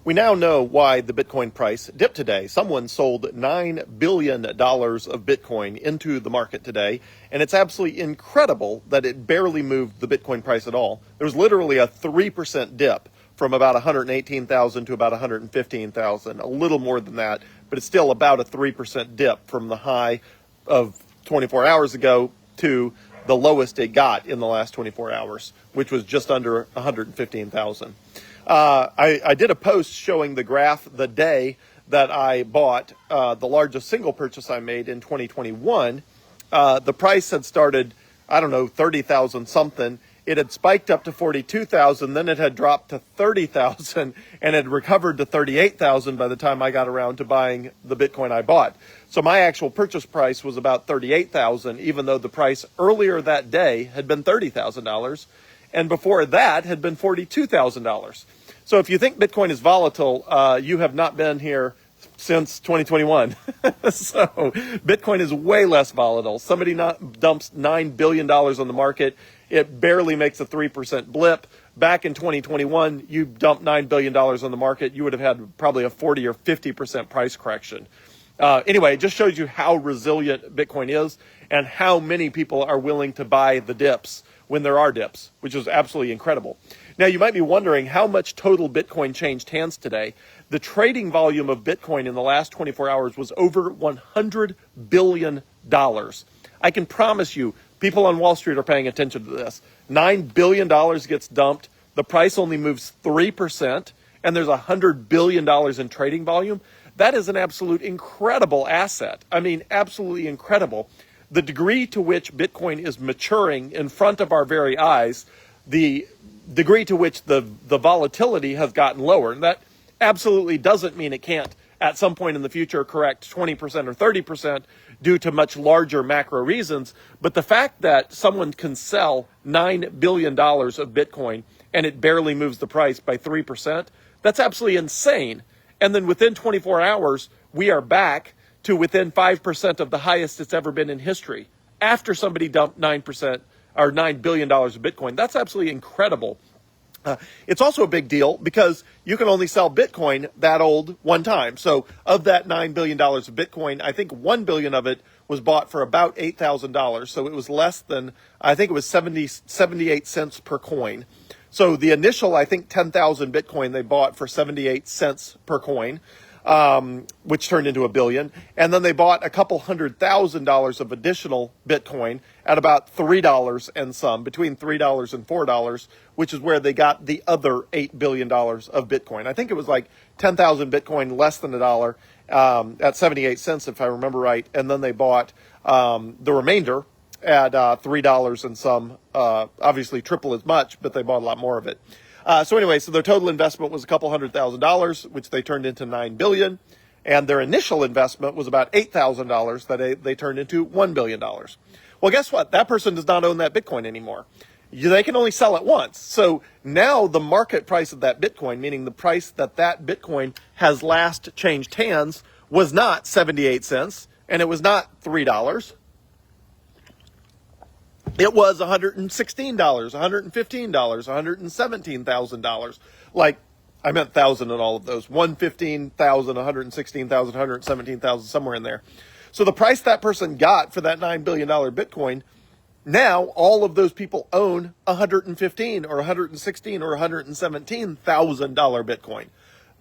We now know why the Bitcoin price dipped today. Someone sold $9 billion of Bitcoin into the market today, and it's absolutely incredible that it barely moved the Bitcoin price at all. There was literally a 3% dip from about 118,000 to about 115,000, a little more than that, but it's still about a 3% dip from the high of 24 hours ago to the lowest it got in the last 24 hours, which was just under 115,000. I did a post showing the graph the day that I bought the largest single purchase I made in 2021. The price had started, 30,000 something. It had spiked up to 42,000, then it had dropped to 30,000 and had recovered to 38,000 by the time I got around to buying the Bitcoin I bought. So my actual purchase price was about 38,000, even though the price earlier that day had been $30,000. And before that had been $42,000. So if you think Bitcoin is volatile, you have not been here since 2021. So Bitcoin is way less volatile. Somebody dumps $9 billion on the market. It barely makes a 3% blip. Back in 2021, you dumped $9 billion on the market, you would have had probably a 40 or 50% price correction. Anyway, it just shows you how resilient Bitcoin is and how many people are willing to buy the dips when there are dips, which is absolutely incredible. Now, you might be wondering how much total Bitcoin changed hands today. The trading volume of Bitcoin in the last 24 hours was over $100 billion. I can promise you, people on Wall Street are paying attention to this. $9 billion gets dumped, the price only moves 3%, and there's $100 billion in trading volume. That is an absolute incredible asset. I mean, absolutely incredible. The degree to which Bitcoin is maturing in front of our very eyes, the degree to which the volatility has gotten lower. And that absolutely doesn't mean it can't, at some point in the future, correct 20% or 30% due to much larger macro reasons. But the fact that someone can sell $9 billion of Bitcoin and it barely moves the price by 3%, that's absolutely insane. And then within 24 hours, we are back to within 5% of the highest it's ever been in history after somebody dumped 9% or $9 billion of Bitcoin. That's absolutely incredible. It's also a big deal because you can only sell Bitcoin that old one time. So of that $9 billion of Bitcoin, I think $1 billion of it was bought for about $8,000. So it was less than, I think it was 78 cents per coin. So the initial, I think 10,000 Bitcoin they bought for 78 cents per coin. Which turned into $1 billion. And then they bought a couple $100,000 of additional Bitcoin at about $3 and some, between $3 and $4, which is where they got the other $8 billion of Bitcoin. I think it was like 10,000 Bitcoin, less than $1, at 78 cents, if I remember right. And then they bought the remainder at $3 and some, obviously triple as much, but they bought a lot more of it. So their total investment was a couple $100,000, which they turned into $9 billion. And their initial investment was about $8,000 that they turned into $1 billion. Well, guess what? That person does not own that Bitcoin anymore. They can only sell it once. So now the market price of that Bitcoin, meaning the price that Bitcoin has last changed hands, was not 78 cents and it was not $3. It was $116, $115, $117,000. Like, I meant thousand in all of those. 115,000, 116,000, 117,000, somewhere in there. So the price that person got for that $9 billion Bitcoin, now all of those people own $115 or $116 or $117,000 Bitcoin.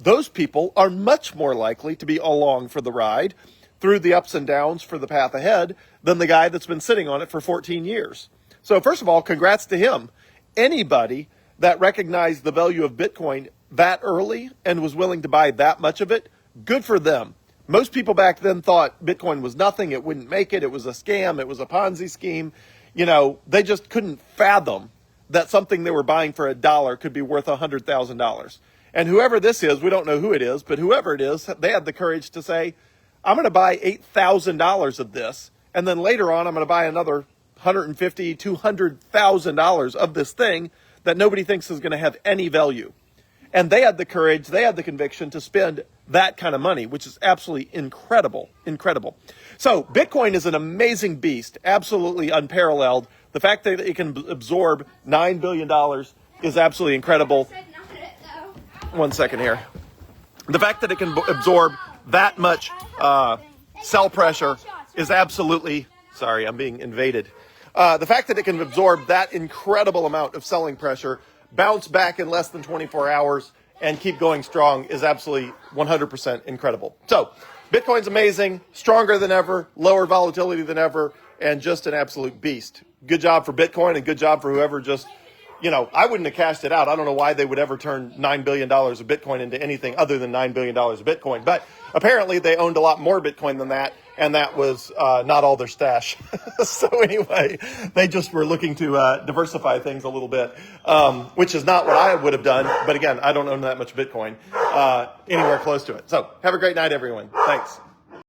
Those people are much more likely to be along for the ride through the ups and downs for the path ahead than the guy that's been sitting on it for 14 years. So first of all, congrats to him. Anybody that recognized the value of Bitcoin that early and was willing to buy that much of it, good for them. Most people back then thought Bitcoin was nothing, it wouldn't make it, it was a scam, it was a Ponzi scheme. You know, they just couldn't fathom that something they were buying for $1 could be worth $100,000. And whoever this is, we don't know who it is, but whoever it is, they had the courage to say, I'm going to buy $8,000 of this, and then later on I'm going to buy another $150,000, $200,000 of this thing that nobody thinks is going to have any value. And they had the courage, they had the conviction to spend that kind of money, which is absolutely incredible, incredible. So Bitcoin is an amazing beast, absolutely unparalleled. The fact that it can absorb $9 billion is absolutely incredible. One second here. The fact that it can absorb that much sell pressure is absolutely, sorry, I'm being invaded. The fact that it can absorb that incredible amount of selling pressure, bounce back in less than 24 hours, and keep going strong is absolutely 100% incredible. So Bitcoin's amazing, stronger than ever, lower volatility than ever, and just an absolute beast. Good job for Bitcoin and good job for whoever just, I wouldn't have cashed it out. I don't know why they would ever turn $9 billion of Bitcoin into anything other than $9 billion of Bitcoin. But apparently they owned a lot more Bitcoin than that, and that was not all their stash. So anyway, they just were looking to diversify things a little bit, which is not what I would have done. But again, I don't own that much Bitcoin anywhere close to it. So have a great night, everyone. Thanks.